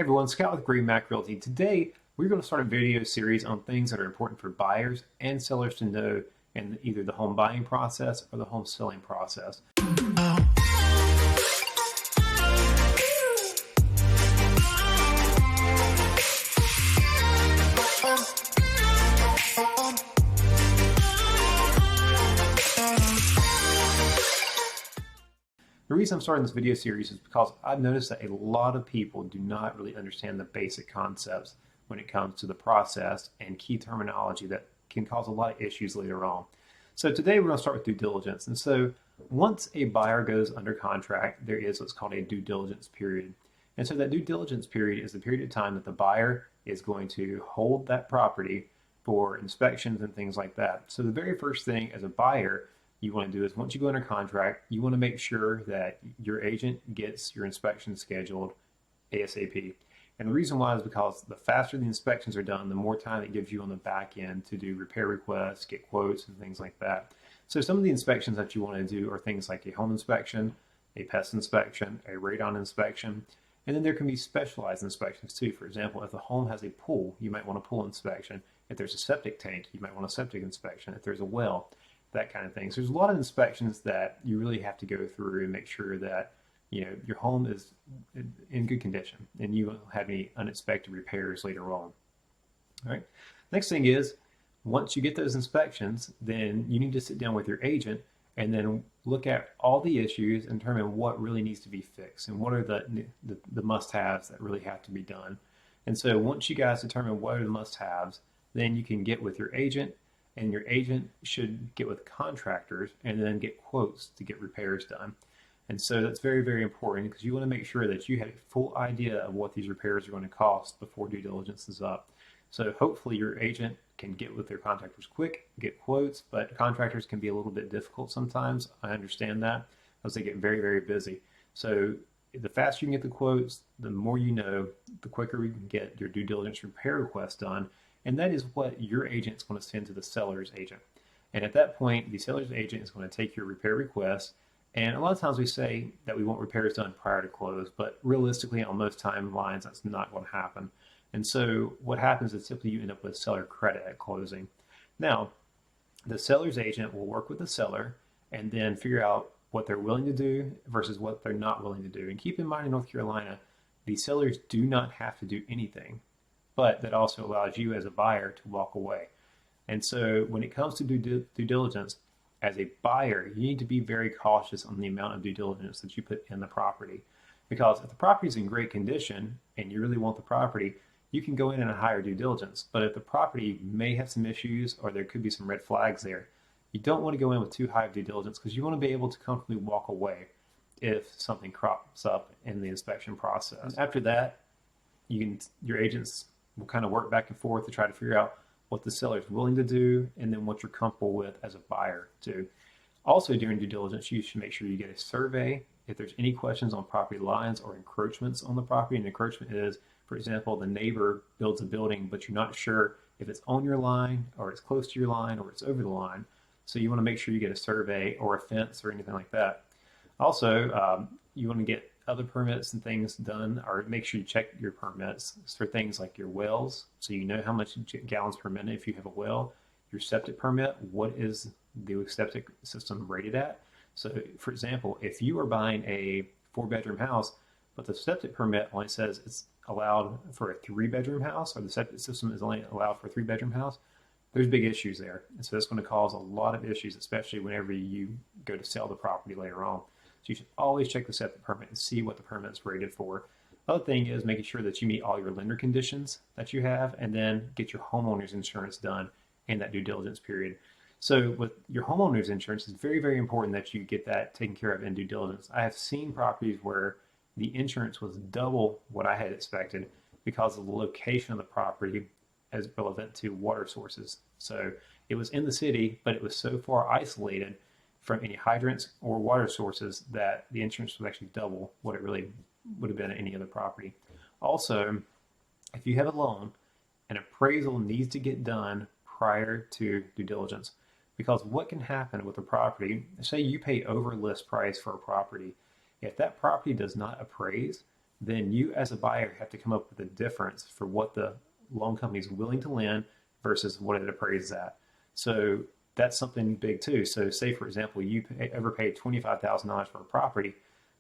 Hey everyone, Scott with Greenback Realty. Today, we're going to start a video series on things that are important for buyers and sellers to know in either the home buying process or the home selling process. The reason I'm starting this video series is because I've noticed that a lot of people do not really understand the basic concepts when it comes to the process and key terminology that can cause a lot of issues later on. So today we're going to start with due diligence. And so once a buyer goes under contract, there is what's called a due diligence period. And so that due diligence period is the period of time that the buyer is going to hold that property for inspections and things like that. So the very first thing as a buyer you want to do is once you go under contract, you want to make sure that your agent gets your inspection scheduled ASAP. And the reason why is because the faster the inspections are done, the more time it gives you on the back end to do repair requests, get quotes, and things like that. So some of the inspections that you want to do are things like a home inspection, a pest inspection, a radon inspection, and then there can be specialized inspections too. For example, if the home has a pool, you might want a pool inspection. If there's a septic tank, you might want a septic inspection. If there's a well, that kind of thing. So there's a lot of inspections that you really have to go through and make sure that your home is in good condition and you won't have any unexpected repairs later on. All right. Next thing is, once you get those inspections, then you need to sit down with your agent and then look at all the issues and determine what really needs to be fixed and what are the must-haves that really have to be done. And so once you guys determine what are the must-haves, then you can get with your agent, and your agent should get with contractors and then get quotes to get repairs done. And so that's very, very important because you want to make sure that you have a full idea of what these repairs are going to cost before due diligence is up. So hopefully your agent can get with their contractors quick, get quotes, but contractors can be a little bit difficult sometimes. I understand that because they get very, very busy. So the faster you can get the quotes, the more you know, the quicker you can get your due diligence repair request done. And that is what your agent is going to send to the seller's agent. And at that point, the seller's agent is going to take your repair request. And a lot of times we say that we want repairs done prior to close, but realistically on most timelines, that's not going to happen. And so what happens is typically you end up with seller credit at closing. Now, the seller's agent will work with the seller and then figure out what they're willing to do versus what they're not willing to do. And keep in mind in North Carolina, the sellers do not have to do anything, but that also allows you as a buyer to walk away. And so when it comes to due diligence, as a buyer, you need to be very cautious on the amount of due diligence that you put in the property. Because if the property is in great condition and you really want the property, you can go in and hire due diligence. But if the property may have some issues or there could be some red flags there, you don't want to go in with too high of due diligence because you want to be able to comfortably walk away if something crops up in the inspection process. And after that, your agents will kind of work back and forth to try to figure out what the seller is willing to do and then what you're comfortable with as a buyer too. Also during due diligence, you should make sure you get a survey if there's any questions on property lines or encroachments on the property. An encroachment is, for example, the neighbor builds a building, but you're not sure if it's on your line or it's close to your line or it's over the line. So you want to make sure you get a survey or a fence or anything like that. Also, you want to get other permits and things done, or make sure you check your permits for things like your wells, so you know how much gallons per minute if you have a well. Your septic permit, what is the septic system rated at? So for example, if you are buying a 4-bedroom house, but the septic permit only says it's allowed for a 3-bedroom house, or the septic system is only allowed for a 3-bedroom house, there's big issues there. And so that's going to cause a lot of issues, especially whenever you go to sell the property later on. So you should always check the septic permit and see what the permit is rated for. Other thing is making sure that you meet all your lender conditions that you have, and then get your homeowner's insurance done in that due diligence period. So with your homeowner's insurance, it's very, very important that you get that taken care of in due diligence. I have seen properties where the insurance was double what I had expected because of the location of the property as relevant to water sources. So it was in the city, but it was so far isolated from any hydrants or water sources that the insurance was actually double what it really would have been at any other property. Also, if you have a loan, an appraisal needs to get done prior to due diligence, because what can happen with a property, say you pay over list price for a property, if that property does not appraise, then you as a buyer have to come up with a difference for what the loan company is willing to lend versus what it appraises at. So that's something big too. So say, for example, you overpaid $25,000 for a property,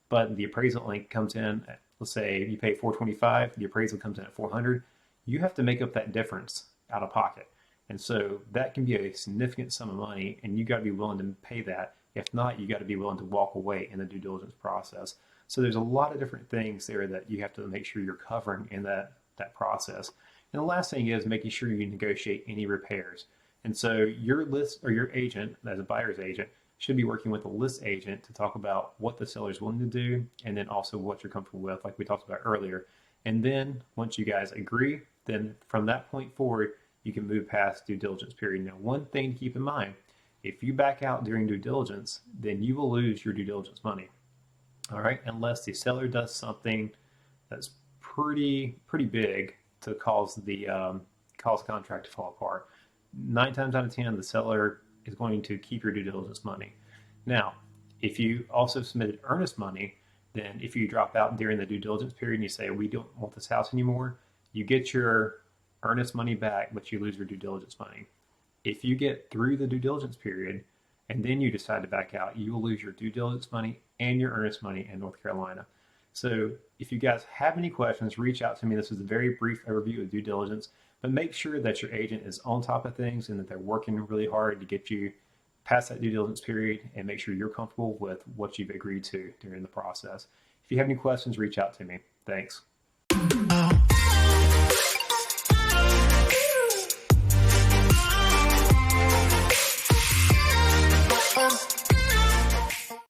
but the appraisal link comes in at, let's say you pay $425, the appraisal comes in at $400. You have to make up that difference out of pocket. And so that can be a significant sum of money, and you got to be willing to pay that. If not, you got to be willing to walk away in the due diligence process. So there's a lot of different things there that you have to make sure you're covering in that process. And the last thing is making sure you negotiate any repairs. And so your list or your agent, as a buyer's agent, should be working with the list agent to talk about what the seller is willing to do, and then also what you're comfortable with, like we talked about earlier. And then once you guys agree, then from that point forward, you can move past due diligence period. Now, one thing to keep in mind, if you back out during due diligence, then you will lose your due diligence money. All right, unless the seller does something that's pretty big to cause the contract to fall apart. 9 times out of 10, the seller is going to keep your due diligence money. Now, if you also submitted earnest money, then if you drop out during the due diligence period and you say, we don't want this house anymore, you get your earnest money back, but you lose your due diligence money. If you get through the due diligence period and then you decide to back out, you will lose your due diligence money and your earnest money in North Carolina. So if you guys have any questions, reach out to me. This is a very brief overview of due diligence, but make sure that your agent is on top of things and that they're working really hard to get you past that due diligence period, and make sure you're comfortable with what you've agreed to during the process. If you have any questions, reach out to me. Thanks.